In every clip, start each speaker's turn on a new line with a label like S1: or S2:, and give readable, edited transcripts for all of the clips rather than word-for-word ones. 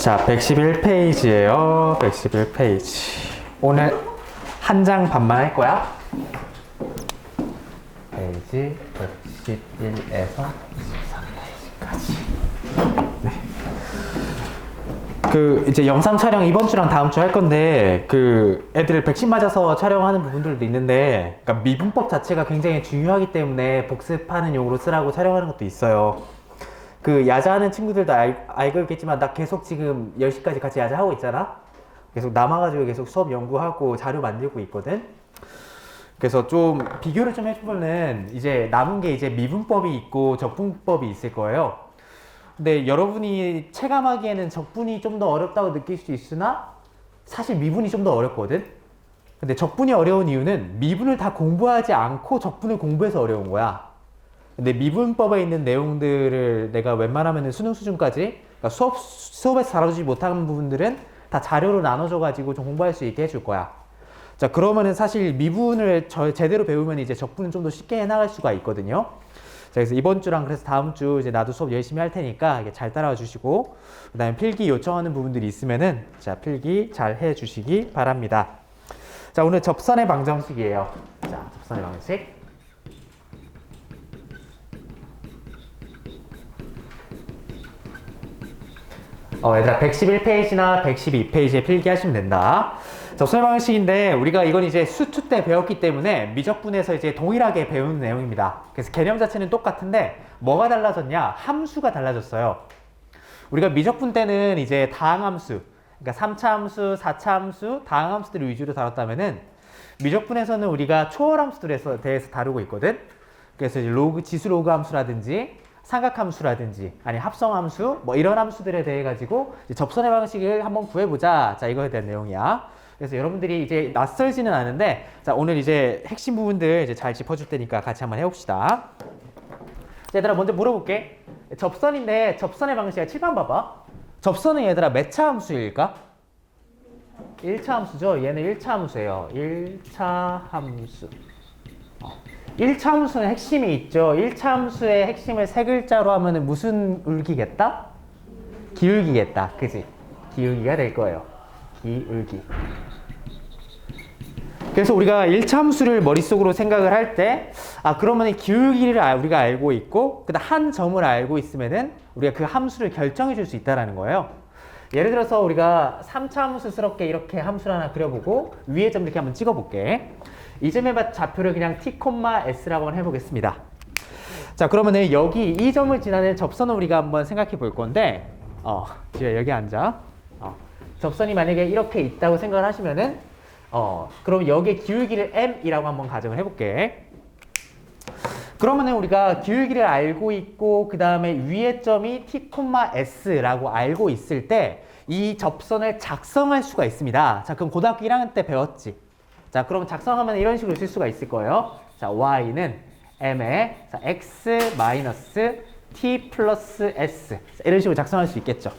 S1: 자, 111페이지예요. 111페이지. 오늘 한 장 반만 할 거야. 페이지 111에서 113페이지까지. 네. 이제 영상 촬영 이번 주랑 다음 주 할 건데, 애들 백신 맞아서 촬영하는 부분들도 있는데, 그러니까 미분법 자체가 굉장히 중요하기 때문에 복습하는 용으로 쓰라고 촬영하는 것도 있어요. 야자하는 친구들도 알고 있겠지만, 나 계속 지금 10시까지 같이 야자하고 있잖아? 계속 남아가지고 계속 수업 연구하고 자료 만들고 있거든? 그래서 좀 비교를 좀 해보면은, 이제 남은 게 이제 미분법이 있고 적분법이 있을 거예요. 근데 여러분이 체감하기에는 적분이 좀 더 어렵다고 느낄 수 있으나, 사실 미분이 좀 더 어렵거든? 근데 적분이 어려운 이유는 미분을 다 공부하지 않고 적분을 공부해서 어려운 거야. 근데 미분법에 있는 내용들을 내가 웬만하면 수능 수준까지, 그러니까 수업에서 다루지 못하는 부분들은 다 자료로 나눠줘가지고 좀 공부할 수 있게 해줄 거야. 자, 그러면은 사실 미분을 제대로 배우면 이제 적분은 좀 더 쉽게 해나갈 수가 있거든요. 자, 그래서 이번 주랑 그래서 다음 주 이제 나도 수업 열심히 할 테니까 잘 따라와 주시고, 그 다음에 필기 요청하는 부분들이 있으면은, 자, 필기 잘 해 주시기 바랍니다. 자, 오늘 접선의 방정식이에요. 자, 접선의 방정식. 얘들아 111페이지나 112페이지에 필기하시면 된다. 접선의 방식인데 우리가 이건 이제 수2 때 배웠기 때문에 미적분에서 이제 동일하게 배우는 내용입니다. 그래서 개념 자체는 똑같은데 뭐가 달라졌냐? 함수가 달라졌어요. 우리가 미적분 때는 이제 다항함수, 그러니까 3차 함수, 4차 함수, 다항함수들을 위주로 다뤘다면은 미적분에서는 우리가 초월함수들에 대해서 다루고 있거든. 그래서 이제 지수 로그 함수라든지 삼각함수라든지 아니 합성함수 뭐 이런 함수들에 대해 가지고 접선의 방식을 한번 구해보자. 자, 이거에 대한 내용이야. 그래서 여러분들이 이제 낯설지는 않은데, 자, 오늘 이제 핵심 부분들 이제 잘 짚어줄 테니까 같이 한번 해봅시다. 자, 얘들아 먼저 물어볼게. 접선인데 접선의 방식이 칠판 봐봐. 접선은 얘들아 몇 차 함수일까? 1차 함수죠. 얘는 1차 함수예요. 1차 함수. 1차 함수는 핵심이 있죠. 1차 함수의 핵심을 세 글자로 하면은 무슨 울기겠다? 기울기겠다. 그지? 기울기가 될 거예요. 기울기. 그래서 우리가 1차 함수를 머릿속으로 생각을 할 때, 그러면 기울기를 우리가 알고 있고, 그다음 한 점을 알고 있으면은 우리가 그 함수를 결정해 줄 수 있다는 거예요. 예를 들어서 우리가 3차 함수스럽게 이렇게 함수를 하나 그려보고 위에 점 이렇게 한번 찍어볼게. 이 점의 좌표를 그냥 t, s라고 한번 해보겠습니다. 자, 그러면은 여기 이 점을 지나는 접선을 우리가 한번 생각해 볼 건데, 지효야 여기 앉아. 접선이 만약에 이렇게 있다고 생각을 하시면은, 그럼 여기에 기울기를 m이라고 한번 가정을 해볼게. 그러면은 우리가 기울기를 알고 있고, 그 다음에 위의 점이 t, s라고 알고 있을 때, 이 접선을 작성할 수가 있습니다. 자, 그럼 고등학교 1학년 때 배웠지? 자, 그럼 작성하면 이런 식으로 쓸 수가 있을 거예요. 자, y는 m에 x 마이너스 t 플러스 s. 자, 이런 식으로 작성할 수 있겠죠.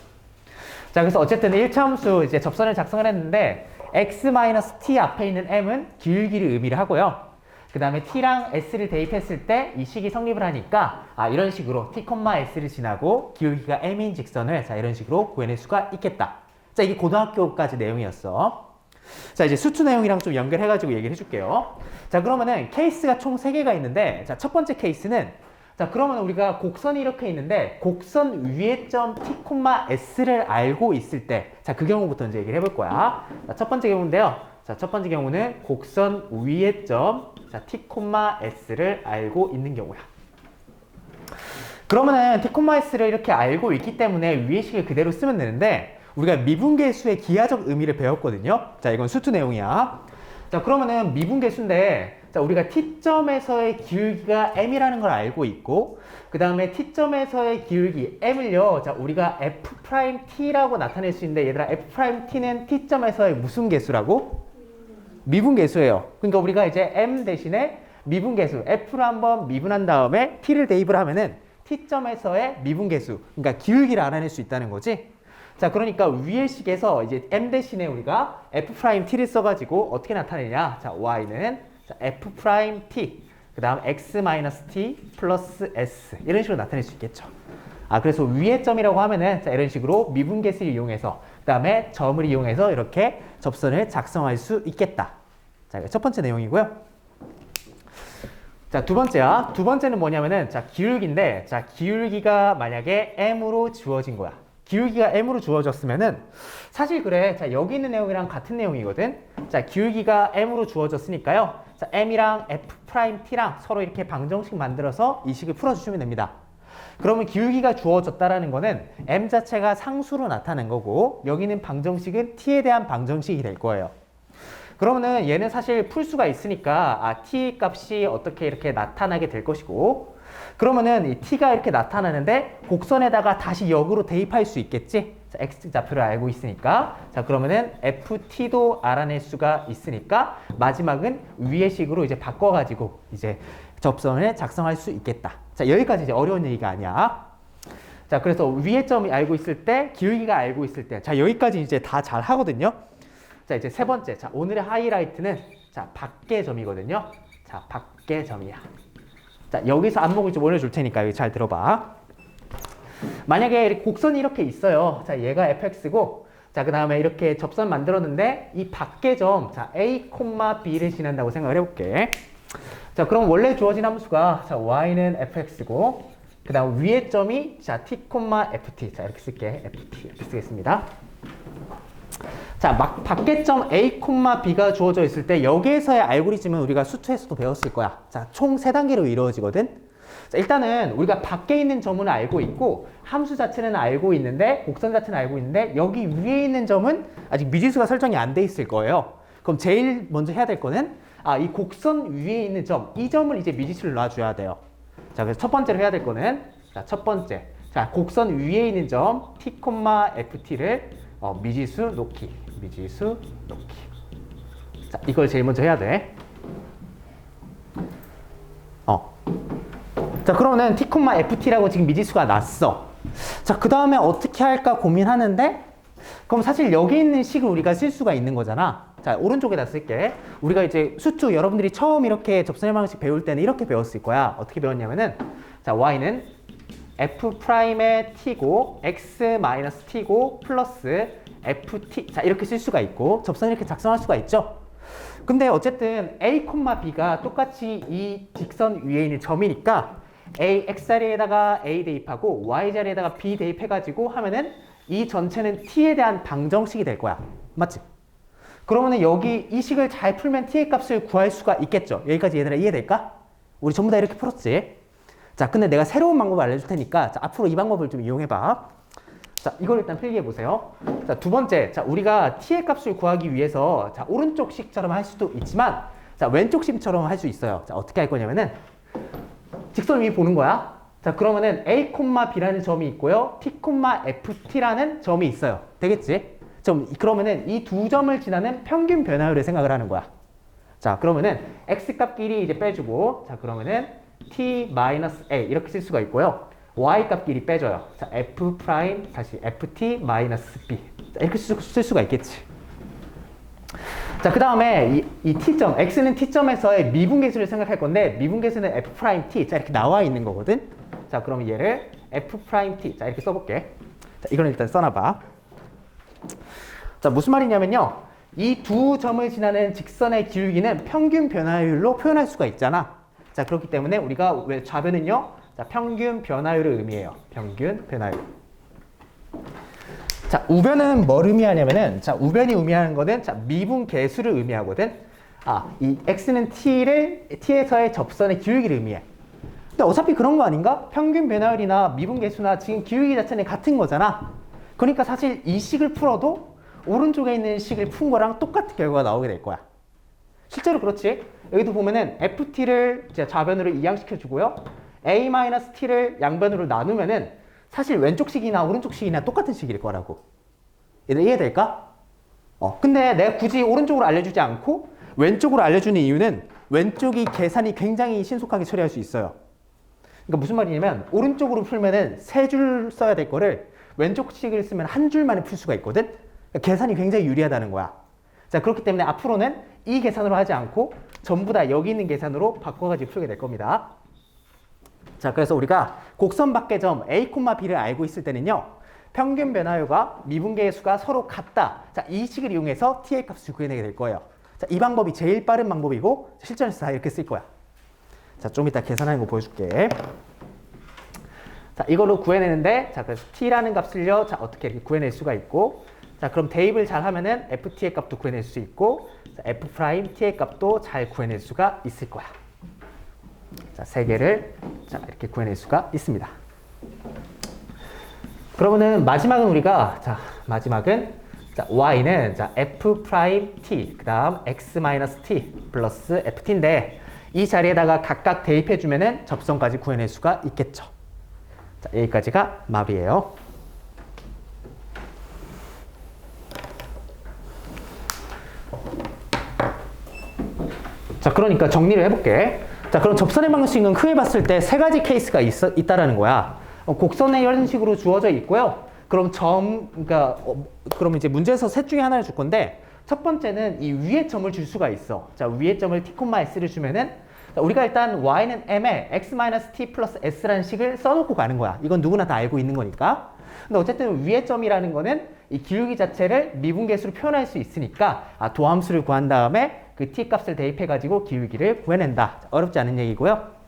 S1: 자, 그래서 어쨌든 1차 함수 이제 접선을 작성을 했는데, x 마이너스 t 앞에 있는 m은 기울기를 의미를 하고요. 그 다음에 t랑 s를 대입했을 때 이 식이 성립을 하니까, 이런 식으로 t, s를 지나고 기울기가 m인 직선을 자, 이런 식으로 구해낼 수가 있겠다. 자, 이게 고등학교까지 내용이었어. 자, 이제 수투 내용이랑 좀 연결해가지고 얘기를 해줄게요. 자, 그러면은 케이스가 총 3개가 있는데, 자, 첫 번째 케이스는, 자, 그러면 우리가 곡선이 이렇게 있는데, 곡선 위의 점 t, s를 알고 있을 때, 자, 그 경우부터 이제 얘기를 해볼 거야. 자, 첫 번째 경우인데요. 자, 첫 번째 경우는 곡선 위의 점, 자, t, s를 알고 있는 경우야. 그러면은 t, s를 이렇게 알고 있기 때문에 위의 식을 그대로 쓰면 되는데, 우리가 미분계수의 기하적 의미를 배웠거든요. 자, 이건 수투 내용이야. 자, 그러면은 미분계수인데, 자, 우리가 t점에서의 기울기가 m이라는 걸 알고 있고, 그 다음에 t점에서의 기울기 m을요, 자, 우리가 f't라고 나타낼 수 있는데, 얘들아, f't는 t점에서의 무슨 계수라고? 미분계수예요. 그러니까 우리가 이제 m 대신에 미분계수, f를 한번 미분한 다음에 t를 대입을 하면은 t점에서의 미분계수, 그러니까 기울기를 알아낼 수 있다는 거지. 자, 그러니까 위의 식에서 이제 m 대신에 우리가 f't를 써가지고 어떻게 나타내냐? 자, y는 자, f't, 그 다음 x-t 플러스 s 이런 식으로 나타낼 수 있겠죠. 그래서 위의 점이라고 하면은 자, 이런 식으로 미분계수를 이용해서 그 다음에 점을 이용해서 이렇게 접선을 작성할 수 있겠다. 자, 첫 번째 내용이고요. 자, 두 번째야. 두 번째는 뭐냐면은 자, 기울기인데 자, 기울기가 만약에 m으로 주어진 거야. 기울기가 m으로 주어졌으면은 사실 그래. 자, 여기 있는 내용이랑 같은 내용이거든. 자, 기울기가 m으로 주어졌으니까요. 자, m이랑 f't랑 서로 이렇게 방정식 만들어서 이 식을 풀어주시면 됩니다. 그러면 기울기가 주어졌다라는 거는 m 자체가 상수로 나타난 거고 여기는 방정식은 t에 대한 방정식이 될 거예요. 그러면은 얘는 사실 풀 수가 있으니까 t 값이 어떻게 이렇게 나타나게 될 것이고 그러면은 이 t가 이렇게 나타나는데 곡선에다가 다시 역으로 대입할 수 있겠지? 자, x 좌표를 알고 있으니까 자 그러면은 ft도 알아낼 수가 있으니까 마지막은 위의 식으로 이제 바꿔가지고 이제 접선을 작성할 수 있겠다. 자 여기까지 이제 어려운 얘기가 아니야. 자 그래서 위의 점이 알고 있을 때 기울기가 알고 있을 때 자 여기까지 이제 다 잘 하거든요. 자 이제 세 번째 자 오늘의 하이라이트는 자 밖의 점이거든요. 자 밖의 점이야. 자 여기서 안목을 좀 올려줄 테니까 여기 잘 들어봐. 만약에 곡선이 이렇게 있어요. 자 얘가 fx고 자 그 다음에 이렇게 접선 만들었는데 이 밖의 점 자 a, b를 지난다고 생각을 해볼게. 자 그럼 원래 주어진 함수가 자 y는 fx고 그 다음 위의 점이 자 t, ft 자 이렇게 쓸게. ft 이렇게 쓰겠습니다. 자 밖의 점 a, b가 주어져 있을 때 여기에서의 알고리즘은 우리가 수투에서도 배웠을 거야. 자 총 3단계로 이루어지거든. 자, 일단은 우리가 밖에 있는 점은 알고 있고 함수 자체는 알고 있는데 곡선 자체는 알고 있는데 여기 위에 있는 점은 아직 미지수가 설정이 안 돼 있을 거예요. 그럼 제일 먼저 해야 될 거는 이 곡선 위에 있는 점, 이 점을 이제 미지수를 놔줘야 돼요. 자, 그래서 첫 번째로 해야 될 거는 자, 첫 번째. 자, 곡선 위에 있는 점 t, ft를 미지수 놓기. 미지수 놓기. 자, 이걸 제일 먼저 해야 돼. 자, 그러면은 t, ft라고 지금 미지수가 났어. 자, 그 다음에 어떻게 할까 고민하는데 그럼 사실 여기 있는 식을 우리가 쓸 수가 있는 거잖아. 자, 오른쪽에다 쓸게. 우리가 이제 수투 여러분들이 처음 이렇게 접선의 방식 배울 때는 이렇게 배웠을 거야. 어떻게 배웠냐면은 자, y는 f'의 t고 x-t고 플러스 ft 자, 이렇게 쓸 수가 있고 접선을 이렇게 작성할 수가 있죠. 근데 어쨌든 a, b가 똑같이 이 직선 위에 있는 점이니까 x자리에다가 a 대입하고 y자리에다가 b 대입해가지고 하면은 이 전체는 t에 대한 방정식이 될 거야. 맞지? 그러면은 여기 이 식을 잘 풀면 t의 값을 구할 수가 있겠죠. 여기까지 얘들아 이해될까? 우리 전부 다 이렇게 풀었지? 자, 근데 내가 새로운 방법을 알려줄 테니까 자, 앞으로 이 방법을 좀 이용해봐. 자, 이걸 일단 필기해보세요. 자, 두 번째. 자, 우리가 t의 값을 구하기 위해서 자, 오른쪽 식처럼 할 수도 있지만 자, 왼쪽 식처럼 할 수 있어요. 자, 어떻게 할 거냐면은 직선 위 보는 거야. 자, 그러면은 a, b라는 점이 있고요. t, ft라는 점이 있어요. 되겠지? 그러면은 이 두 점을 지나는 평균 변화율을 생각을 하는 거야. 자, 그러면은 x 값끼리 이제 빼주고 자, 그러면은 t-a 이렇게 쓸 수가 있고요. y 값끼리 빼줘요. 자, f' 다시 ft-b 자, 이렇게 쓸 수가 있겠지. 자, 그 다음에 이 t점, x는 t점에서의 미분계수를 생각할 건데 미분계수는 f't 자, 이렇게 나와 있는 거거든. 자, 그럼 얘를 f't 자, 이렇게 써볼게. 자, 이거는 일단 써놔봐. 자, 무슨 말이냐면요. 이 두 점을 지나는 직선의 기울기는 평균 변화율로 표현할 수가 있잖아. 자, 그렇기 때문에 우리가 왜 좌변은요. 자, 평균 변화율을 의미해요. 평균 변화율. 자, 우변은 뭘 의미하냐면은 자, 우변이 의미하는 거는 자, 미분 계수를 의미하거든. 이 x는 t에서의 접선의 기울기를 의미해. 근데 어차피 그런 거 아닌가? 평균 변화율이나 미분 계수나 지금 기울기 자체는 같은 거잖아. 그러니까 사실 이 식을 풀어도 오른쪽에 있는 식을 푼 거랑 똑같은 결과가 나오게 될 거야. 실제로 그렇지. 여기도 보면은 ft를 좌변으로 이항시켜 주고요. a-t를 양변으로 나누면은 사실 왼쪽 식이나 오른쪽 식이나 똑같은 식일 거라고. 얘들 이해될까? 근데 내가 굳이 오른쪽으로 알려주지 않고 왼쪽으로 알려주는 이유는 왼쪽이 계산이 굉장히 신속하게 처리할 수 있어요. 그러니까 무슨 말이냐면 오른쪽으로 풀면은 3줄 써야 될 거를 왼쪽 식을 쓰면 한 줄만에 풀 수가 있거든. 그러니까 계산이 굉장히 유리하다는 거야. 자, 그렇기 때문에 앞으로는 이 계산으로 하지 않고 전부 다 여기 있는 계산으로 바꿔가지고 풀게 될 겁니다. 자, 그래서 우리가 곡선 밖의 점 a, b를 알고 있을 때는요. 평균 변화율과 미분계의 수가 서로 같다. 자, 이 식을 이용해서 t의 값을 구해내게 될 거예요. 자, 이 방법이 제일 빠른 방법이고 실전에서 다 이렇게 쓸 거야. 자, 좀 이따 계산하는 거 보여줄게. 자, 이걸로 구해내는데, 자, 그래서 t라는 값을요, 자, 어떻게 이렇게 구해낼 수가 있고, 자, 그럼 대입을 잘 하면은 ft의 값도 구해낼 수 있고, 자, f't의 값도 잘 구해낼 수가 있을 거야. 자, 세 개를 자, 이렇게 구해낼 수가 있습니다. 그러면은 마지막은 우리가, 자, 마지막은, 자, y는, 자, f't, 그 다음 x-t 플러스 ft인데, 이 자리에다가 각각 대입해주면은 접선까지 구해낼 수가 있겠죠. 자, 여기까지가 마비예요. 자, 그러니까 정리를 해볼게. 자, 그럼 접선의 방식은 크게 봤을 때 세 가지 케이스가 있다라는 거야. 곡선에 이런 식으로 주어져 있고요. 그럼 그러니까 그럼 이제 문제에서 셋 중에 하나를 줄 건데, 첫 번째는 이 위에 점을 줄 수가 있어. 자, 위에 점을 t, s를 주면은, 자, 우리가 일단 y는 m에 x-t 플러스 s라는 식을 써놓고 가는 거야. 이건 누구나 다 알고 있는 거니까. 근데 어쨌든 위에 점이라는 거는 이 기울기 자체를 미분계수로 표현할 수 있으니까, 도함수를 구한 다음에 그 t 값을 대입해가지고 기울기를 구해낸다. 자, 어렵지 않은 얘기고요.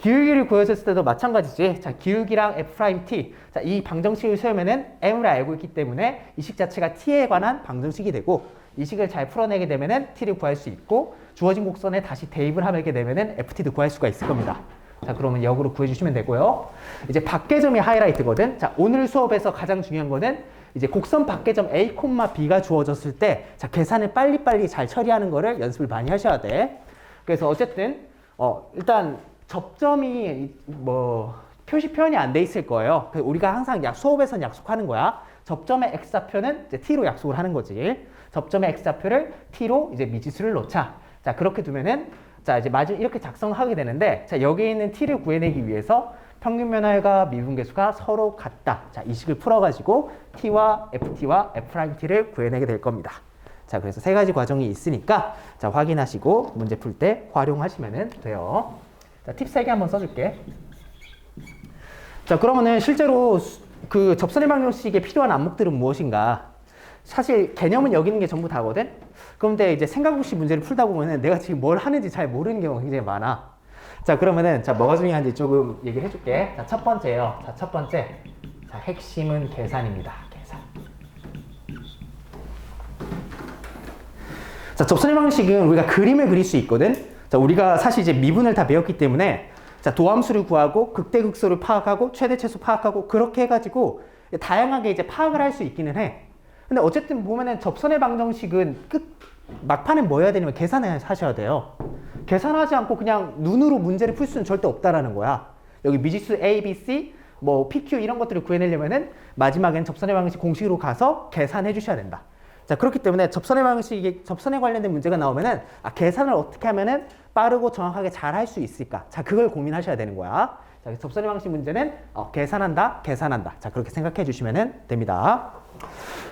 S1: 기울기를 구해줬을 때도 마찬가지지. 자, 기울기랑 f't. 자, 이 방정식을 세우면은 m을 알고 있기 때문에 이 식 자체가 t에 관한 방정식이 되고, 이 식을 잘 풀어내게 되면은 t를 구할 수 있고, 주어진 곡선에 다시 대입을 하게 되면은 ft도 구할 수가 있을 겁니다. 자, 그러면 역으로 구해주시면 되고요. 이제 밖의 점이 하이라이트거든. 자, 오늘 수업에서 가장 중요한 거는 이제 곡선 밖의 점 a, b가 주어졌을 때, 자, 계산을 빨리빨리 잘 처리하는 거를 연습을 많이 하셔야 돼. 그래서 어쨌든 일단 접점이 표시 표현이 안 돼 있을 거예요. 그래서 우리가 항상 수업에서는 약속하는 거야. 접점의 x좌표는 이제 t로 약속을 하는 거지. 접점의 x좌표를 t로 이제 미지수를 놓자. 자, 그렇게 두면은, 자, 이제 마지막 이렇게 작성하게 되는데, 자, 여기 있는 t를 구해내기 위해서 평균 변화율과 미분계수가 서로 같다. 자, 이 식을 풀어가지고 t와 ft와 f't를 구해내게 될 겁니다. 자, 그래서 세 가지 과정이 있으니까, 자, 확인하시고 문제 풀 때 활용하시면 돼요. 자, 팁 3개 한번 써줄게. 자, 그러면은 실제로 그 접선의 방정식에 필요한 안목들은 무엇인가? 사실 개념은 여기 있는 게 전부 다거든? 그런데 이제 생각 없이 문제를 풀다 보면은 내가 지금 뭘 하는지 잘 모르는 경우가 굉장히 많아. 자, 그러면은, 자, 뭐가 중요한지 조금 얘기를 해줄게. 자, 첫 번째요. 자, 첫 번째. 자, 핵심은 계산입니다. 계산. 자, 접선의 방식은 우리가 그림을 그릴 수 있거든? 자, 우리가 사실 이제 미분을 다 배웠기 때문에, 자, 도함수를 구하고, 극대극소를 파악하고, 최대 최소 파악하고, 그렇게 해가지고, 다양하게 이제 파악을 할 수 있기는 해. 근데 어쨌든 보면은 접선의 방정식은 막판에 뭐 해야 되냐면 계산을 하셔야 돼요. 계산하지 않고 그냥 눈으로 문제를 풀 수는 절대 없다라는 거야. 여기 미지수 A, B, C, 뭐 PQ 이런 것들을 구해내려면은 마지막엔 접선의 방정식 공식으로 가서 계산해 주셔야 된다. 자, 그렇기 때문에 접선의 방정식이 접선에 관련된 문제가 나오면은 계산을 어떻게 하면은 빠르고 정확하게 잘 할 수 있을까? 자, 그걸 고민하셔야 되는 거야. 자, 접선의 방식 문제는 계산한다. 자, 그렇게 생각해 주시면 됩니다.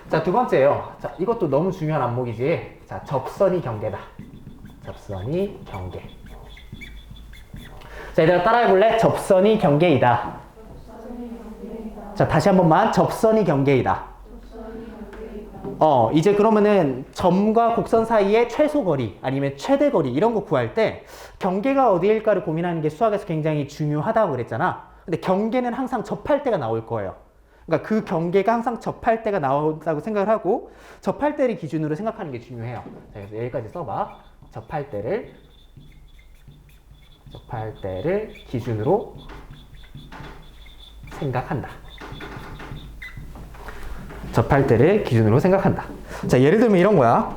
S1: 자, 두 번째요. 자, 이것도 너무 중요한 안목이지. 자, 접선이 경계다. 접선이 경계. 자, 얘들아 따라해 볼래? 접선이 경계이다. 자, 다시 한 번만. 접선이 경계이다. 이제 그러면은 점과 곡선 사이의 최소 거리 아니면 최대 거리 이런 거 구할 때 경계가 어디일까를 고민하는 게 수학에서 굉장히 중요하다고 그랬잖아. 근데 경계는 항상 접할 때가 나올 거예요. 그러니까 그 경계가 항상 접할 때가 나온다고 생각을 하고 접할 때를 기준으로 생각하는 게 중요해요. 자, 그래서 여기까지 써봐. 접할 때를 기준으로 생각한다. 접할 때를 기준으로 생각한다. 자, 예를 들면 이런 거야.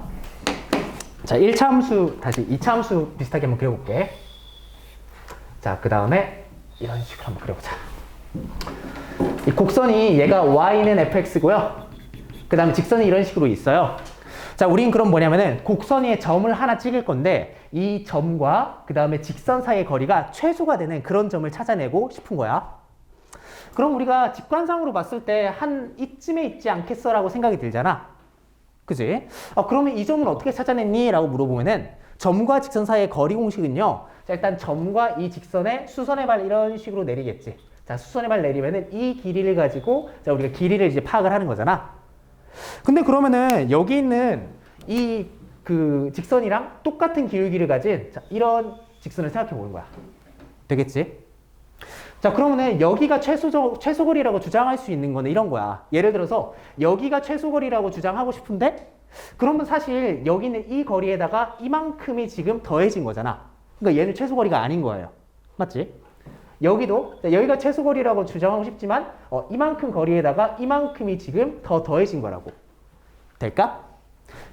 S1: 자, 1차 함수 다시 2차 함수 비슷하게 한번 그려볼게. 자, 그 다음에 이런 식으로 한번 그려보자. 이 곡선이 얘가 y는 fx고요. 그 다음에 직선이 이런 식으로 있어요. 자, 우린 그럼 뭐냐면은 곡선 위에 점을 하나 찍을 건데 이 점과 그 다음에 직선 사이의 거리가 최소가 되는 그런 점을 찾아내고 싶은 거야. 그럼 우리가 직관상으로 봤을 때 한 이쯤에 있지 않겠어? 라고 생각이 들잖아. 그지? 그러면 이 점을 어떻게 찾아냈니? 라고 물어보면은 점과 직선 사이의 거리 공식은요. 자, 일단 점과 이 직선의 수선의 발 이런 식으로 내리겠지. 자, 수선의 발 내리면은 이 길이를 가지고 자, 우리가 길이를 이제 파악을 하는 거잖아. 근데 그러면은 여기 있는 이 그 직선이랑 똑같은 기울기를 가진 자, 이런 직선을 생각해 보는 거야. 되겠지? 자, 그러면은 여기가 최소거리라고 주장할 수 있는 거는 이런 거야. 예를 들어서 여기가 최소거리라고 주장하고 싶은데 그러면 사실 여기 있는 이 거리에다가 이만큼이 지금 더해진 거잖아. 그러니까 얘는 최소거리가 아닌 거예요. 맞지? 여기도 여기가 최소거리라고 주장하고 싶지만 이만큼 거리에다가 이만큼이 지금 더 더해진 거라고. 될까?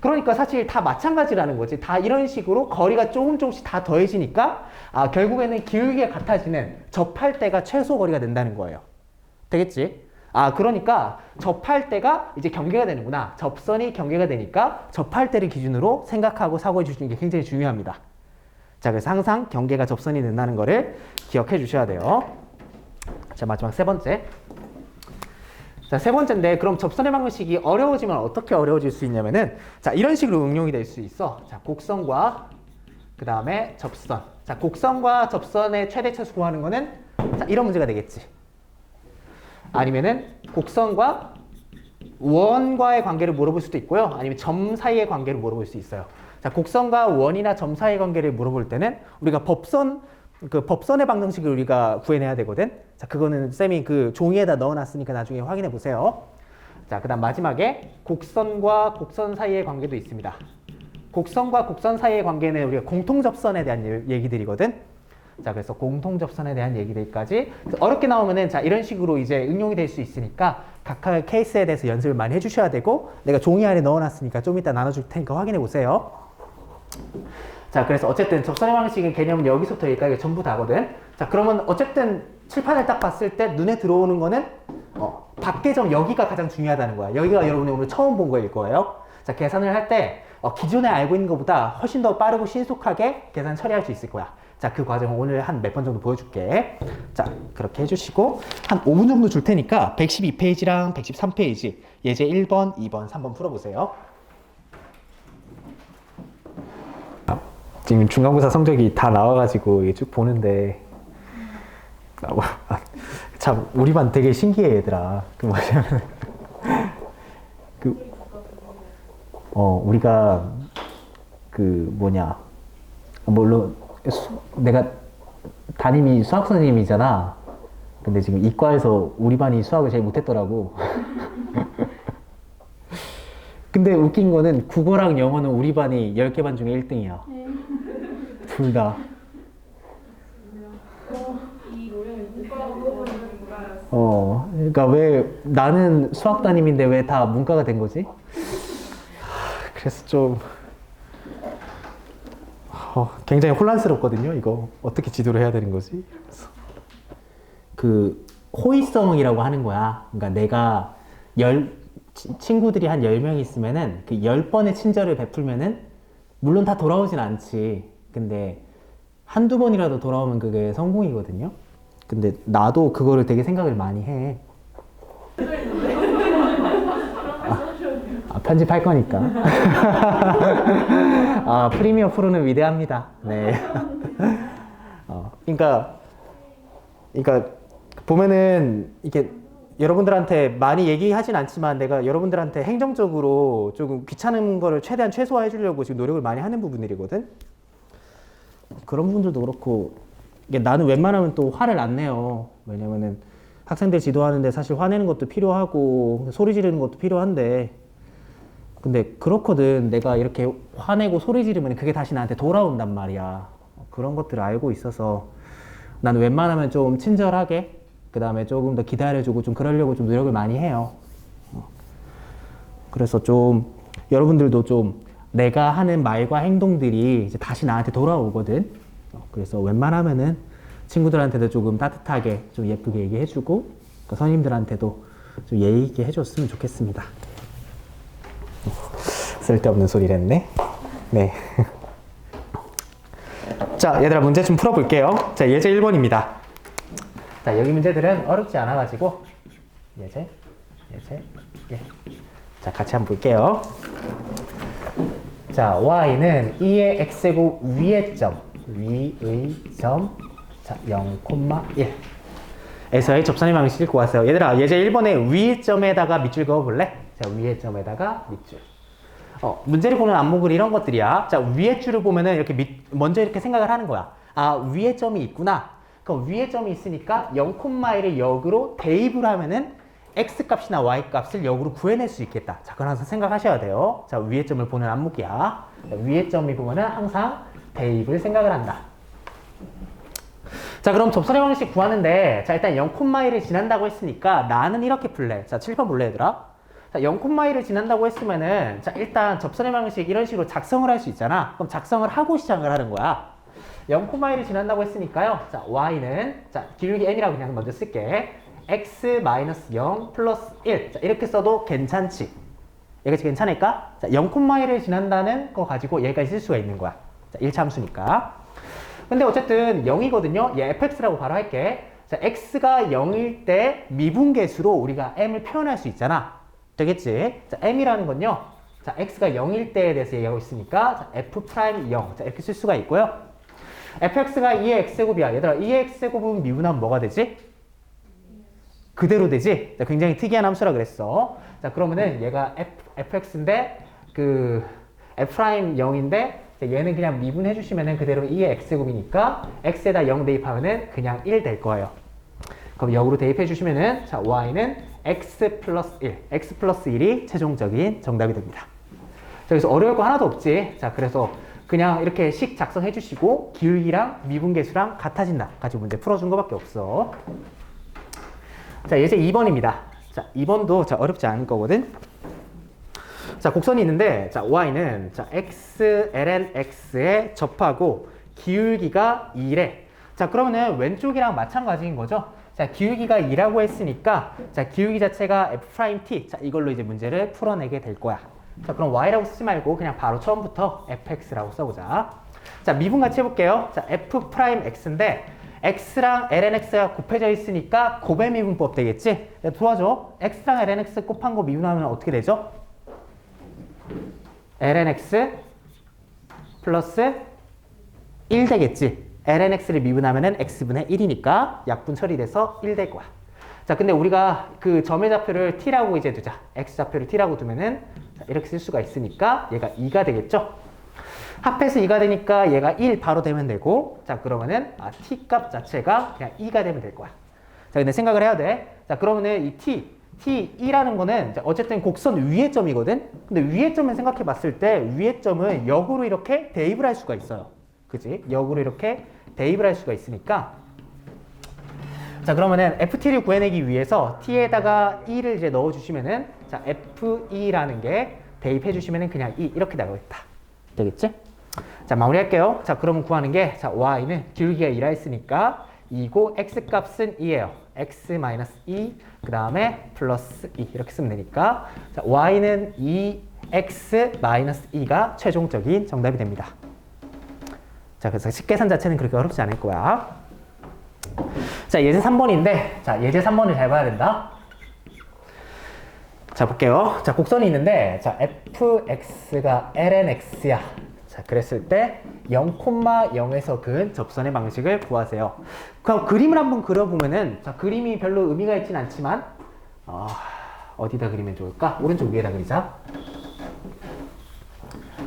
S1: 그러니까 사실 다 마찬가지라는 거지. 다 이런 식으로 거리가 조금씩 다 더해지니까 결국에는 기울기가 같아지는 접할 때가 최소거리가 된다는 거예요. 되겠지? 그러니까 접할 때가 이제 경계가 되는구나. 접선이 경계가 되니까 접할 때를 기준으로 생각하고 사고해 주시는 게 굉장히 중요합니다. 자, 그래서 항상 경계가 접선이 된다는 거를 기억해 주셔야 돼요. 자, 마지막 세 번째. 자, 세 번째인데 그럼 접선의 방정식이 어려워지면 어떻게 어려워질 수 있냐면은 자, 이런 식으로 응용이 될 수 있어. 자, 곡선과 그 다음에 접선. 자, 곡선과 접선의 최대차수 구하는 거는 자, 이런 문제가 되겠지. 아니면은 곡선과 원과의 관계를 물어볼 수도 있고요. 아니면 점 사이의 관계를 물어볼 수 있어요. 자, 곡선과 원이나 점 사이의 관계를 물어볼 때는 우리가 법선의 방정식을 우리가 구해내야 되거든. 자, 그거는 쌤이 그 종이에다 넣어놨으니까 나중에 확인해 보세요. 자, 그 다음 마지막에 곡선과 곡선 사이의 관계도 있습니다. 곡선과 곡선 사이의 관계는 우리가 공통접선에 대한 얘기들이거든. 자, 그래서 공통접선에 대한 얘기들까지 어렵게 나오면은 자, 이런 식으로 이제 응용이 될 수 있으니까 각각 케이스에 대해서 연습을 많이 해주셔야 되고 내가 종이 안에 넣어놨으니까 좀 이따 나눠줄 테니까 확인해 보세요. 자, 그래서 어쨌든 접선의 방식의 개념은 여기서부터 여기까지 전부 다거든. 자, 그러면 어쨌든 칠판을 딱 봤을 때 눈에 들어오는 거는 밖의 점 여기가 가장 중요하다는 거야. 여기가 여러분이 오늘 처음 본 거일 거예요. 자, 계산을 할 때 기존에 알고 있는 것보다 훨씬 더 빠르고 신속하게 계산 처리할 수 있을 거야. 자, 그 과정 오늘 한 몇 번 정도 보여줄게. 자, 그렇게 해주시고 한 5분 정도 줄 테니까 112페이지랑 113페이지 예제 1번, 2번, 3번 풀어보세요. 지금 중간고사 성적이 다 나와가지고 쭉 보는데 참 우리 반 되게 신기해 얘들아. 그 뭐냐면 우리가 그 뭐냐 물론 내가 담임이 수학 선생님이잖아. 근데 지금 이과에서 우리 반이 수학을 제일 못했더라고. 근데 웃긴 거는 국어랑 영어는 우리 반이 10개 반 중에 1등이야. 둘 다. 그러니까 왜 나는 수학 담임인데 왜 다 문과가 된 거지? 그래서 좀 굉장히 혼란스럽거든요. 이거 어떻게 지도를 해야 되는 거지? 그래서 그 호의성이라고 하는 거야. 그러니까 내가 친구들이 한 10명 있으면은 그 10번의 친절을 베풀면은 물론 다 돌아오진 않지. 근데 한두 번이라도 돌아오면 그게 성공이거든요. 근데 나도 그거를 되게 생각을 많이 해. 편집할 거니까. 프리미어 프로는 위대합니다. 네. 그러니까 보면은 이게 여러분들한테 많이 얘기하진 않지만 내가 여러분들한테 행정적으로 조금 귀찮은 거를 최대한 최소화해 주려고 지금 노력을 많이 하는 부분들이거든. 그런 부분들도 그렇고 이게 나는 웬만하면 또 화를 안 내요. 왜냐면은 학생들 지도하는데 사실 화내는 것도 필요하고 소리 지르는 것도 필요한데 근데 그렇거든. 내가 이렇게 화내고 소리 지르면 그게 다시 나한테 돌아온단 말이야. 그런 것들을 알고 있어서 나는 웬만하면 좀 친절하게 그 다음에 조금 더 기다려주고 좀 그러려고 좀 노력을 많이 해요. 그래서 좀 여러분들도 좀 내가 하는 말과 행동들이 이제 다시 나한테 돌아오거든. 그래서 웬만하면은 친구들한테도 조금 따뜻하게 좀 예쁘게 얘기해주고 선생님들한테도 좀 예의 있게 해줬으면 좋겠습니다. 쓸데없는 소리를 했네. 네. 자, 얘들아 문제 좀 풀어볼게요. 자, 예제 1번입니다. 자, 여기 문제들은 어렵지 않아가지고 예제 예. 자, 같이 한번 볼게요. 자, y는 2의 x제곱 위의 점, 자, 0,1 에서의 접선의 방식을 구하세요. 얘들아, 예제 1번에 위의 점에다가 밑줄 그어볼래? 자, 위의 점에다가 밑줄. 문제를 보는 안목은 이런 것들이야. 자, 위의 줄을 보면은 이렇게 먼저 이렇게 생각을 하는 거야. 아, 위의 점이 있구나. 그럼 위의 점이 있으니까 0,1을 역으로 대입을 하면은 x 값이나 y 값을 역으로 구해낼 수 있겠다. 자, 그건 항상 생각하셔야 돼요. 자, 위의 점을 보는 안목이야. 자, 위의 점이 보면은 항상 대입을 생각을 한다. 자, 그럼 접선의 방식 구하는데, 자, 일단 0,1을 지난다고 했으니까 나는 이렇게 풀래. 자, 7번 볼래, 얘들아? 자, 0,1을 지난다고 했으면은, 자, 일단 접선의 방식 이런 식으로 작성을 할 수 있잖아. 그럼 작성을 하고 시작을 하는 거야. 0,1을 지난다고 했으니까요. 자, y는, 자, 기울기 n이라고 그냥 먼저 쓸게. x-0 플러스 1. 자, 이렇게 써도 괜찮지? 얘가 괜찮을까? 자, 0,1을 지난다는 거 가지고 얘까지 쓸 수가 있는 거야. 자, 1차 함수니까. 근데 어쨌든 0이거든요. 얘 fx라고 바로 할게. 자, x가 0일 때 미분계수로 우리가 m을 표현할 수 있잖아. 되겠지? 자, m이라는 건요. 자, x가 0일 때에 대해서 얘기하고 있으니까 자, f'0. 자, 이렇게 쓸 수가 있고요. fx가 2의 x제곱이야. 얘들아, 2의 x제곱은 미분하면 뭐가 되지? 그대로 되지? 자, 굉장히 특이한 함수라 그랬어. 자, 그러면은 얘가 fx인데 그 f'0인데 얘는 그냥 미분해 주시면은 그대로 2의 x제곱이니까 x에다 0 대입하면은 그냥 1 될 거예요. 그럼 역으로 대입해 주시면은 자, y는 x 플러스 1, x 플러스 1이 최종적인 정답이 됩니다. 자, 그래서 어려울 거 하나도 없지. 자, 그래서 그냥 이렇게 식 작성해 주시고 기울기랑 미분계수랑 같아진다. 가지고 문제 풀어준 거밖에 없어. 자, 예제 2번입니다. 자, 2번도 자, 어렵지 않을 거거든. 자, 곡선이 있는데, 자, y는, 자, x, ln x에 접하고, 기울기가 2래. 자, 그러면은 왼쪽이랑 마찬가지인 거죠? 자, 기울기가 2라고 했으니까, 자, 기울기 자체가 f't. 자, 이걸로 이제 문제를 풀어내게 될 거야. 자, 그럼 y라고 쓰지 말고, 그냥 바로 처음부터 fx라고 써보자. 자, 미분 같이 해볼게요. 자, f'x인데, x랑 ln x가 곱해져 있으니까 곱의 미분법 되겠지? 도와줘. x랑 ln x 곱한 거 미분하면 어떻게 되죠? ln x 플러스 1 되겠지. ln x를 미분하면은 x분의 1이니까 약분 처리돼서 1 될 거야. 자, 근데 우리가 그 점의 좌표를 t라고 이제 두자. x 좌표를 t라고 두면은 이렇게 쓸 수가 있으니까 얘가 2가 되겠죠. 합해서 2가 되니까 얘가 1 바로 되면 되고, 자, 그러면은 t 값 자체가 그냥 2가 되면 될 거야. 자, 근데 생각을 해야 돼. 자, 그러면은 이 t2라는 거는 어쨌든 곡선 위의 점이거든? 근데 위의 점을 생각해 봤을 때 위의 점은 역으로 이렇게 대입을 할 수가 있어요. 그치? 역으로 이렇게 대입을 할 수가 있으니까. 자, 그러면은 ft를 구해내기 위해서 t에다가 2를 이제 넣어주시면은 자, f2라는 게 대입해 주시면은 그냥 2 이렇게 나오겠다. 되겠지? 자, 마무리할게요. 자, 그러면 구하는 게 자, y는 기울기가 2라 했으니까 2고 x 값은 2예요. x-2 그 다음에 플러스 2 이렇게 쓰면 되니까 자, y는 2x-2가 최종적인 정답이 됩니다. 자, 그래서 식계산 자체는 그렇게 어렵지 않을 거야. 자, 예제 3번인데 자, 예제 3번을 잘 봐야 된다. 자, 볼게요. 자, 곡선이 있는데 자, fx가 ln x야. 자, 그랬을 때 0,0에서 그은 접선의 방식을 구하세요. 그럼 그림을 한번 그려보면은 자, 그림이 별로 의미가 있진 않지만 어디다 그리면 좋을까? 오른쪽 위에다 그리자.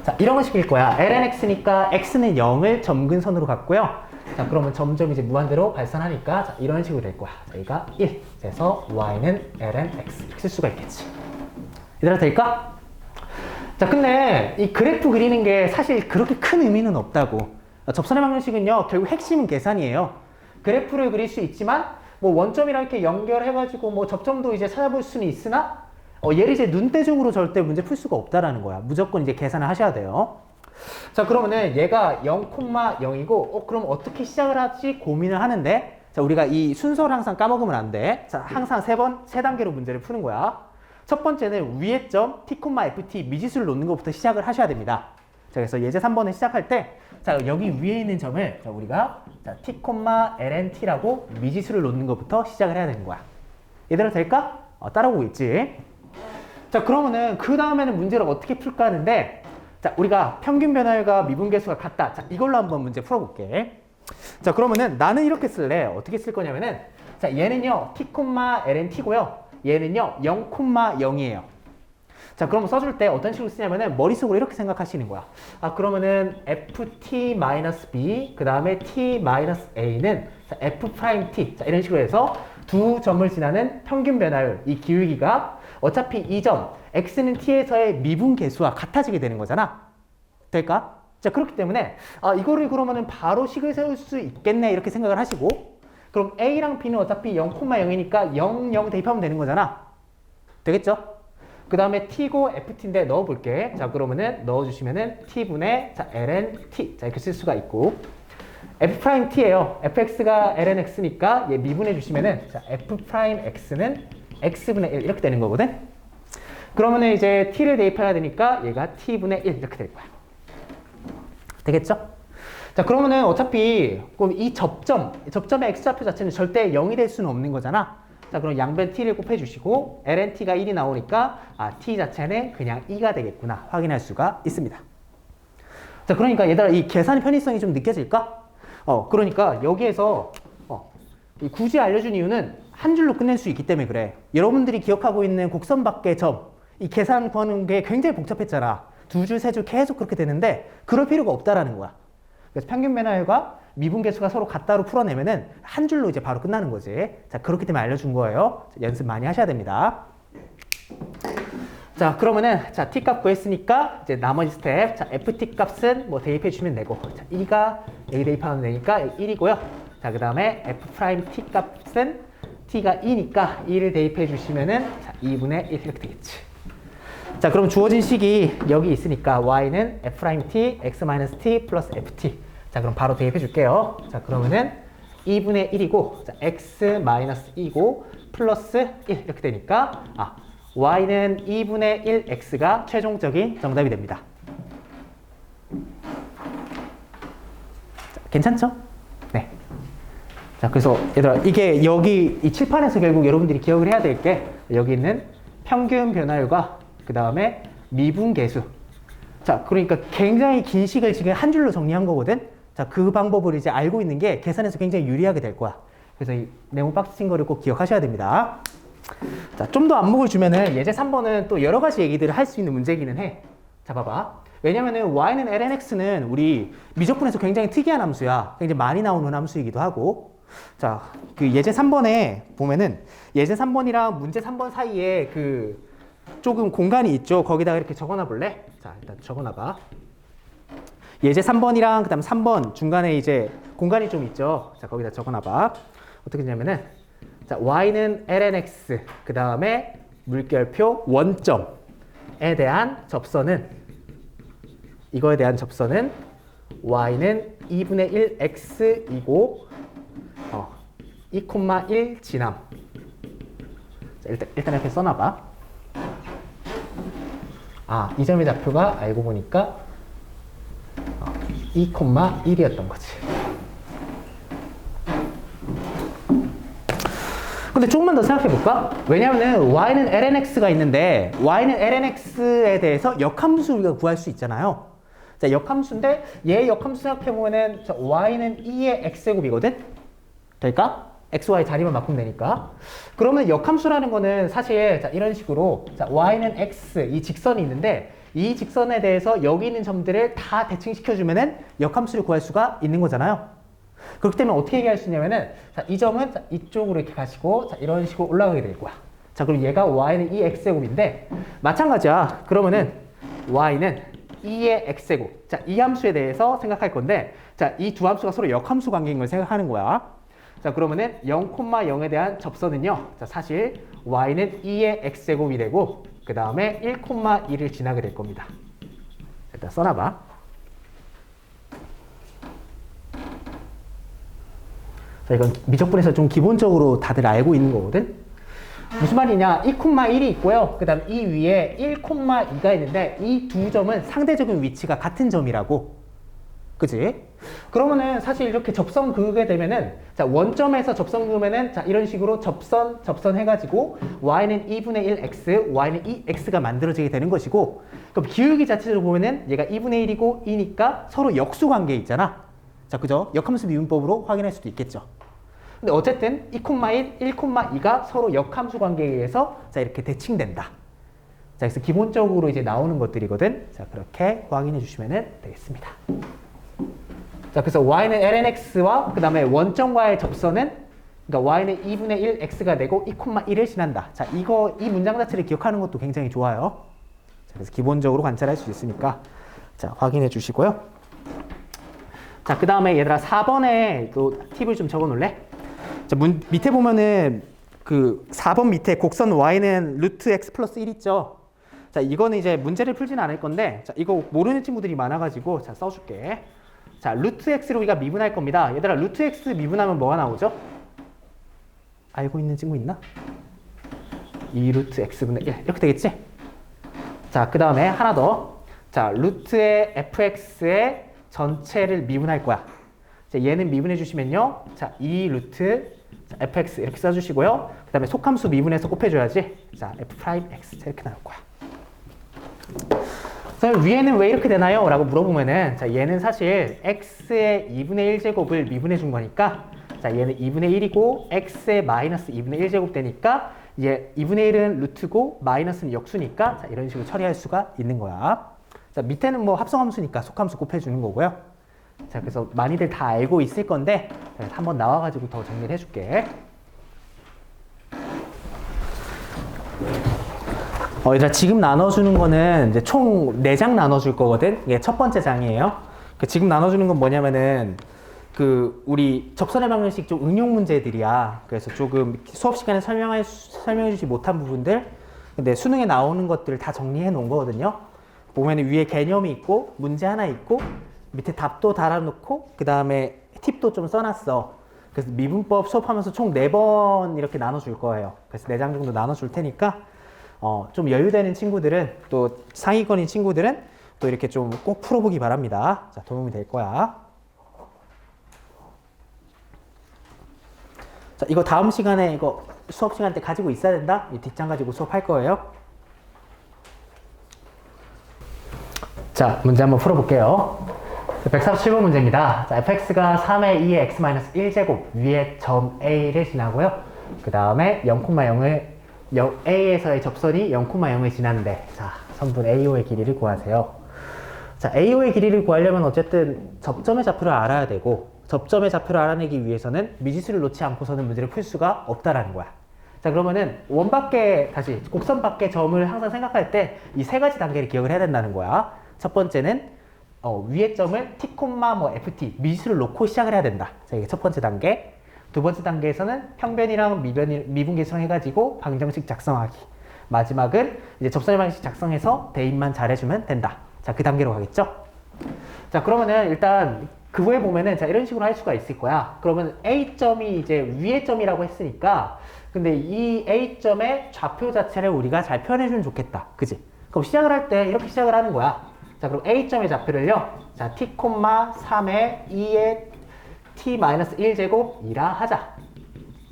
S1: 자, 이런 거 시킬 거야. ln x니까 x는 0을 점근선으로 갖고요. 자, 그러면 점점 이제 무한대로 발산하니까 자, 이런 식으로 될 거야. 자, 여기가 1. 그래서 y는 ln x 이렇게 쓸 수가 있겠지. 얘들아, 될까? 자, 근데 이 그래프 그리는 게 사실 그렇게 큰 의미는 없다고. 접선의 방정식은요, 결국 핵심은 계산이에요. 그래프를 그릴 수 있지만 뭐 원점이랑 이렇게 연결해가지고 뭐 접점도 이제 찾아볼 수는 있으나 얘를 이제 눈대중으로 절대 문제 풀 수가 없다라는 거야. 무조건 이제 계산을 하셔야 돼요. 자, 그러면은 얘가 0,0이고 그럼 어떻게 시작을 하지 고민을 하는데 자, 우리가 이 순서를 항상 까먹으면 안 돼. 자, 항상 세 단계로 문제를 푸는 거야. 첫 번째는 위의 점 t, ft 미지수를 놓는 것부터 시작을 하셔야 됩니다. 자, 그래서 예제 3번을 시작할 때 자, 여기 위에 있는 점을 자, 우리가 자, t, lnt라고 미지수를 놓는 것부터 시작을 해야 되는 거야. 얘들아, 될까? 따라오고 있지? 자, 그러면은 그 다음에는 문제를 어떻게 풀까 하는데 자, 우리가 평균 변화율과 미분계수가 같다. 자, 이걸로 한번 문제 풀어볼게. 자, 그러면은 나는 이렇게 쓸래. 어떻게 쓸 거냐면은, 자, 얘는요, t, ln t고요. 얘는요, 0,0이에요. 자, 그러면 써줄 때 어떤 식으로 쓰냐면은 머릿속으로 이렇게 생각하시는 거야. 아, 그러면은 ft-b, 그 다음에 t-a는 f'-t. 자, 이런 식으로 해서 두 점을 지나는 평균 변화율, 이 기울기가 어차피 이 점, x는 t에서의 미분 계수와 같아지게 되는 거잖아. 될까? 자, 그렇기 때문에 아, 이거를 그러면은 바로 식을 세울 수 있겠네 이렇게 생각을 하시고, 그럼 a랑 b는 어차피 0,0이니까 0, 0 대입하면 되는 거잖아. 되겠죠? 그 다음에 t고 ft인데 넣어볼게. 자, 그러면은 넣어주시면은 t분의 자, ln t. 자, 이렇게 쓸 수가 있고, f't예요. fx가 ln x니까 얘 미분해 주시면은 자, f'x는 x분의 1 이렇게 되는 거거든. 그러면은 이제 t를 대입해야 되니까 얘가 t분의 1 이렇게 될 거야. 되겠죠? 자, 그러면은 어차피 그럼 이 접점의 x좌표 자체는 절대 0이 될 수는 없는 거잖아. 자, 그럼 양변 t를 곱해주시고 ln t가 1이 나오니까 아, t 자체는 그냥 2가 되겠구나 확인할 수가 있습니다. 자, 그러니까 얘들아 이 계산의 편의성이 좀 느껴질까? 그러니까 여기에서 굳이 알려준 이유는 한 줄로 끝낼 수 있기 때문에 그래. 여러분들이 기억하고 있는 곡선 밖의 점, 이 계산 구하는 게 굉장히 복잡했잖아. 두 줄, 세 줄 계속 그렇게 되는데 그럴 필요가 없다라는 거야. 그래서 평균 변화율과 미분계수가 서로 같다로 풀어내면은 한 줄로 이제 바로 끝나는 거지. 자, 그렇기 때문에 알려준 거예요. 자, 연습 많이 하셔야 됩니다. 자, 그러면은 자, t 값 구했으니까 이제 나머지 스텝. 자, ft 값은 뭐 대입해 주시면 되고, 자, 2가 여기 대입하면 되니까 1이고요. 자, 그 다음에 f'(t) 값은 t가 2니까 2를 대입해 주시면은 자, 2분의 1 이렇게 되겠지. 자, 그럼 주어진 식이 여기 있으니까 y는 f'(t) x-t 플러스 ft. 자, 그럼 바로 대입해 줄게요. 자, 그러면은 2분의 1이고, 자, x-2고 플러스 1 이렇게 되니까 아, y는 2분의 1 x가 최종적인 정답이 됩니다. 자, 괜찮죠? 네. 자, 그래서 얘들아 이게 여기 이 칠판에서 결국 여러분들이 기억을 해야 될 게 여기 있는 평균 변화율과 그 다음에 미분계수. 자, 그러니까 굉장히 긴 식을 지금 한 줄로 정리한 거거든. 자, 그 방법을 이제 알고 있는 게 계산에서 굉장히 유리하게 될 거야. 그래서 이 네모 박스 친 거를 꼭 기억하셔야 됩니다. 자, 좀 더 안목을 주면은 예제 3번은 또 여러 가지 얘기들을 할 수 있는 문제기는 해. 자, 봐봐. 왜냐면은 y는 ln x는 우리 미적분에서 굉장히 특이한 함수야. 굉장히 많이 나오는 함수이기도 하고. 자, 그 예제 3번에 보면은 예제 3번이랑 문제 3번 사이에 그 조금 공간이 있죠. 거기다가 이렇게 적어놔 볼래? 자, 일단 적어놔 봐. 예제 3번이랑 그다음 3번 중간에 이제 공간이 좀 있죠. 자, 거기다 적어놔 봐. 어떻게 되냐면은 자, y는 ln x 그 다음에 물결표 원점에 대한 접선은 이거에 대한 접선은 y는 2분의 1 x이고 2,1 지남. 자, 일단 이렇게 써놔봐. 아, 이 점의 좌표가 알고 보니까 2,1이었던 거지. 근데 조금만 더 생각해 볼까? 왜냐면은 y는 ln x가 있는데 y는 ln x에 대해서 역함수 우리가 구할 수 있잖아요. 자, 역함수인데 얘 역함수 생각해 보면은 y는 2의 x제곱이거든. 될까? x, y 자리만 바꾸면 되니까. 그러면 역함수라는 거는 사실 자, 이런 식으로 자, y는 x 이 직선이 있는데 이 직선에 대해서 여기 있는 점들을 다 대칭시켜주면은 역함수를 구할 수가 있는 거잖아요. 그렇기 때문에 어떻게 얘기할 수 있냐면은 자, 이 점은 자, 이쪽으로 이렇게 가시고 자, 이런 식으로 올라가게 될 거야. 자, 그럼 얘가 y는 2의 x제곱인데 마찬가지야. 그러면은 y는 2의 x제곱. 자, 이 함수에 대해서 생각할 건데 자, 이 두 함수가 서로 역함수 관계인 걸 생각하는 거야. 자, 그러면은 0,0에 대한 접선은요. 자, 사실 y는 2의 x제곱이 되고 그 다음에 1,1을 지나게 될 겁니다. 일단 써놔봐. 자, 이건 미적분에서 좀 기본적으로 다들 알고 있는 거거든. 무슨 말이냐? 2,1이 있고요. 그 다음 이 위에 1,2가 있는데 이 두 점은 상대적인 위치가 같은 점이라고. 그지? 그러면은 사실 이렇게 접선 그게 되면은 자 원점에서 접선 그으면은 자 이런 식으로 접선 해가지고 y는 2분의 1 x, y는 2 x가 만들어지게 되는 것이고 그럼 기울기 자체로 보면은 얘가 2분의 1이고 2니까 서로 역수 관계 있잖아. 자 그죠? 역함수 미분법으로 확인할 수도 있겠죠. 근데 어쨌든 2,1, 1,2가 서로 역함수 관계에 의해서 자 이렇게 대칭된다. 자 그래서 기본적으로 이제 나오는 것들이거든. 자 그렇게 확인해 주시면 되겠습니다. 자, 그래서 y는 lnx와 그 다음에 원점과의 접선은 그러니까 y는 2분의 1 x가 되고 2,1을 지난다. 자, 이 문장 자체를 기억하는 것도 굉장히 좋아요. 자, 그래서 기본적으로 관찰할 수 있으니까 자, 확인해 주시고요. 자, 그 다음에 얘들아 4번에 그 팁을 좀 적어 놓을래? 자, 밑에 보면은 그 4번 밑에 곡선 y는 루트 x 플러스 1 있죠? 자, 이거는 이제 문제를 풀지는 않을 건데 자, 이거 모르는 친구들이 많아가지고 자, 써줄게. 자, 루트 x로 우리가 미분할 겁니다. 얘들아, 루트 x 미분하면 뭐가 나오죠? 알고 있는 친구 있나? 2 루트 x분의 1 이렇게 되겠지? 자, 그 다음에 하나 더. 자, 루트의 fx의 전체를 미분할 거야. 자, 얘는 미분해 주시면요. 자, 2 루트 자, fx 이렇게 써주시고요. 그 다음에 속함수 미분해서 곱해줘야지. 자, f'(x) 이렇게 나올 거야. 위에는 왜 이렇게 되나요? 라고 물어보면은 자 얘는 사실 x의 2분의 1제곱을 미분해 준 거니까 자 얘는 2분의 1이고 x의 마이너스 2분의 1제곱 되니까 얘 2분의 1은 루트고 마이너스는 역수니까 자 이런 식으로 처리할 수가 있는 거야. 자 밑에는 뭐 합성함수니까 속함수 곱해주는 거고요. 자 그래서 많이들 다 알고 있을 건데 한번 나와가지고 더 정리를 해줄게. 얘들아 지금 나눠주는 거는 이제 총 4장 나눠줄 거거든. 이게 첫 번째 장이에요. 지금 나눠주는 건 뭐냐면은 우리 접선의 방정식 좀 응용 문제들이야. 그래서 조금 수업 시간에 설명해주지 못한 부분들, 근데 수능에 나오는 것들을 다 정리해 놓은 거거든요. 보면은 위에 개념이 있고 문제 하나 있고 밑에 답도 달아놓고 그 다음에 팁도 좀 써놨어. 그래서 미분법 수업하면서 총 4번 이렇게 나눠줄 거예요. 그래서 4장 정도 나눠줄 테니까. 좀 여유되는 친구들은 또 상위권인 친구들은 또 이렇게 좀 꼭 풀어보기 바랍니다. 자, 도움이 될 거야. 자, 이거 다음 시간에 이거 수업 시간 때 가지고 있어야 된다. 이 뒷장 가지고 수업할 거예요. 자, 문제 한번 풀어볼게요. 147번 문제입니다. 자, fx가 3의 2의 x-1제곱 위에 점 A를 지나고요. 그 다음에 0,0을 A에서의 접선이 0,0을 지났는데 자, 선분 AO의 길이를 구하세요. 자, AO의 길이를 구하려면 어쨌든 접점의 좌표를 알아야 되고 접점의 좌표를 알아내기 위해서는 미지수를 놓지 않고서는 문제를 풀 수가 없다라는 거야. 자, 그러면은 곡선 밖의 점을 항상 생각할 때 이 3가지 단계를 기억을 해야 된다는 거야. 첫 번째는 위의 점을 t, ft 미지수를 놓고 시작을 해야 된다. 자, 이게 첫 번째 단계. 두 번째 단계에서는 평변이랑 미분계수랑 해가지고 방정식 작성하기. 마지막은 이제 접선의 방정식 작성해서 대입만 잘해주면 된다. 자, 그 단계로 가겠죠? 자, 그러면은 일단 그거에 보면은 자 이런 식으로 할 수가 있을 거야. 그러면 A점이 이제 위의 점이라고 했으니까 근데 이 A점의 좌표 자체를 우리가 잘 표현해주면 좋겠다. 그지? 그럼 시작을 할 때 이렇게 시작을 하는 거야. 자, 그럼 A점의 좌표를요. 자, t, 3의 2의 t-1제곱이라 하자.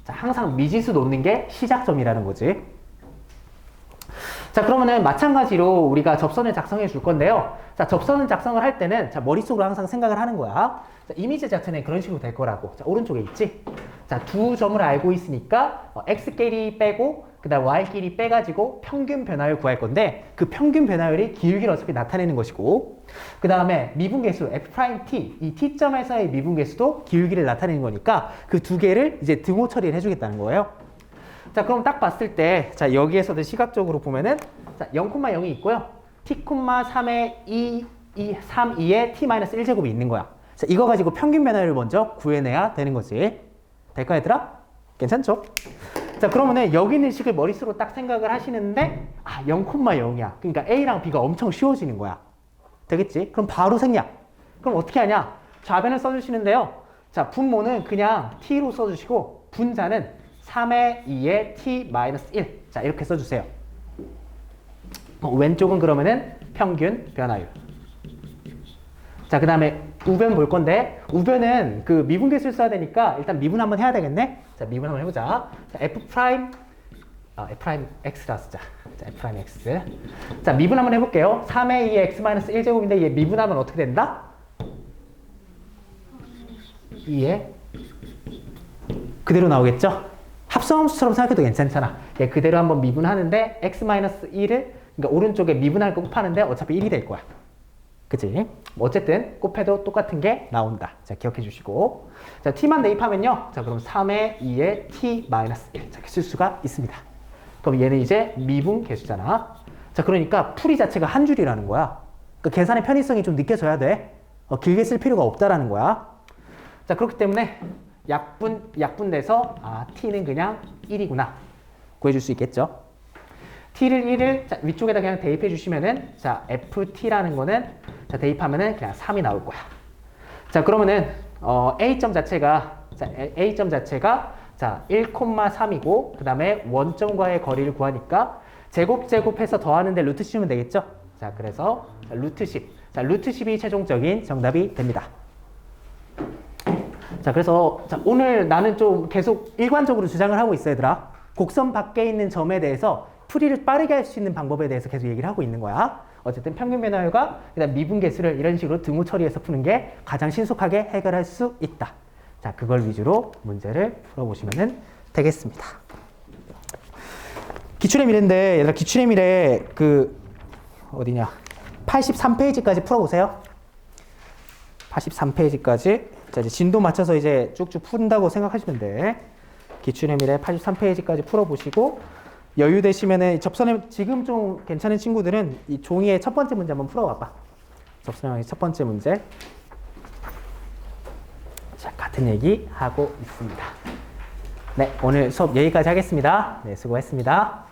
S1: 자, 항상 미지수 놓는 게 시작점이라는 거지. 자, 그러면은 마찬가지로 우리가 접선을 작성해 줄 건데요. 자, 접선을 작성을 할 때는 자, 머릿속으로 항상 생각을 하는 거야. 자, 이미지 자체는 그런 식으로 될 거라고. 자, 오른쪽에 있지? 자, 두 점을 알고 있으니까 x끼리 빼고 그 다음 y끼리 빼가지고 평균 변화율 구할 건데 그 평균 변화율이 기울기를 어차피 나타내는 것이고 그 다음에 미분계수 f't 이 t점에서의 미분계수도 기울기를 나타내는 거니까 그 두 개를 이제 등호 처리를 해주겠다는 거예요. 자, 그럼 딱 봤을 때 자 여기에서도 시각적으로 보면은 자 0,0이 있고요. t,3의 2의 t-1제곱이 있는 거야. 자, 이거 가지고 평균 변화율을 먼저 구해내야 되는 거지. 될까 얘들아? 괜찮죠? 자, 그러면은 여기 있는 식을 머릿속으로 딱 생각을 하시는데 0,0이야. 그러니까 A랑 B가 엄청 쉬워지는 거야. 되겠지? 그럼 바로 생략. 그럼 어떻게 하냐? 좌변을 써주시는데요. 자, 분모는 그냥 T로 써주시고 분자는 3의 2의 T-1. 자, 이렇게 써주세요. 왼쪽은 그러면은 평균 변화율. 자, 그 다음에 우변 볼 건데 우변은 그 미분계수를 써야 되니까 일단 미분 한번 해야 되겠네. 자, 미분 한번 해보자. 자, f 프라임 x라 쓰자. 자, f 프라임 x. 자, 미분 한번 해볼게요. 3의 2의 x 마이너스 1제곱인데 얘 미분하면 어떻게 된다? 2에 그대로 나오겠죠? 합성함수처럼 생각해도 괜찮잖아. 얘 그대로 한번 미분하는데 x 마이너스 1을 그러니까 오른쪽에 미분할 거 곱하는데 어차피 1이 될 거야. 그치? 어쨌든 곱해도 똑같은 게 나온다. 자, 기억해 주시고. 자, t만 대입하면요. 자, 그럼 3의 2의 t 마이너스 1. 자, 이렇게 쓸 수가 있습니다. 그럼 얘는 이제 미분 계수잖아. 자, 그러니까 풀이 자체가 한 줄이라는 거야. 그러니까 계산의 편의성이 좀 느껴져야 돼. 길게 쓸 필요가 없다라는 거야. 자, 그렇기 때문에 약분돼서 t는 그냥 1이구나. 구해줄 수 있겠죠. t를 1을 자, 위쪽에다 그냥 대입해 주시면은 자, ft라는 거는 자, 대입하면은 그냥 3이 나올 거야. 자, 그러면은 a점 자체가 자, 1,3이고 그다음에 원점과의 거리를 구하니까 제곱해서 더하는데 루트 씌우면 되겠죠? 자, 그래서 루트 10. 자, 루트 10이 최종적인 정답이 됩니다. 자, 그래서 자, 오늘 나는 좀 계속 일관적으로 주장을 하고 있어, 얘들아. 곡선 밖에 있는 점에 대해서 풀이를 빠르게 할 수 있는 방법에 대해서 계속 얘기를 하고 있는 거야. 어쨌든 평균 변화율과 그다음 미분계수를 이런 식으로 등호 처리해서 푸는 게 가장 신속하게 해결할 수 있다. 자, 그걸 위주로 문제를 풀어보시면 되겠습니다. 기출의 미래인데, 얘들아, 기출의 미래 어디냐? 83페이지까지 풀어보세요. 83페이지까지. 자, 이제 진도 맞춰서 이제 쭉쭉 푼다고 생각하시면 돼. 기출의 미래 83페이지까지 풀어보시고, 여유 되시면은 접선에 지금 좀 괜찮은 친구들은 이 종이의 첫 번째 문제 한번 풀어봐봐. 접선의 첫 번째 문제. 자, 같은 얘기 하고 있습니다. 네, 오늘 수업 여기까지 하겠습니다. 네, 수고했습니다.